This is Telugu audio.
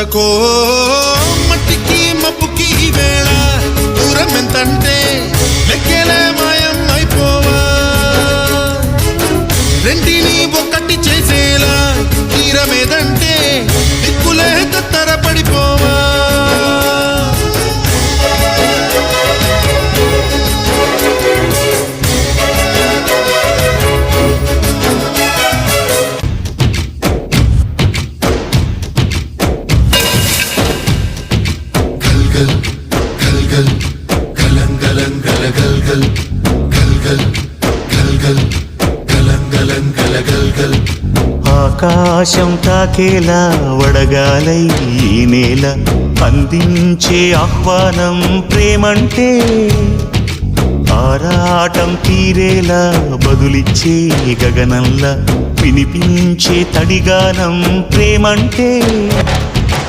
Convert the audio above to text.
పుట్టకో మట్టికి మప్పుకి వేళ దూరం ఎంతంటే లెక్కలే మాయం అయిపోవా రెండిని ఒకటి చేసేలా తీరమేదంటే దిక్కులే తత్తర పడిపోవా ఆకాశం తాకేలా వడగాలై ఈ నేల అందించే ఆహ్వానం ప్రేమంటే ఆరాటం తీరేలా బదులిచ్చే గగనంలా వినిపించే తడిగానం ప్రేమంటే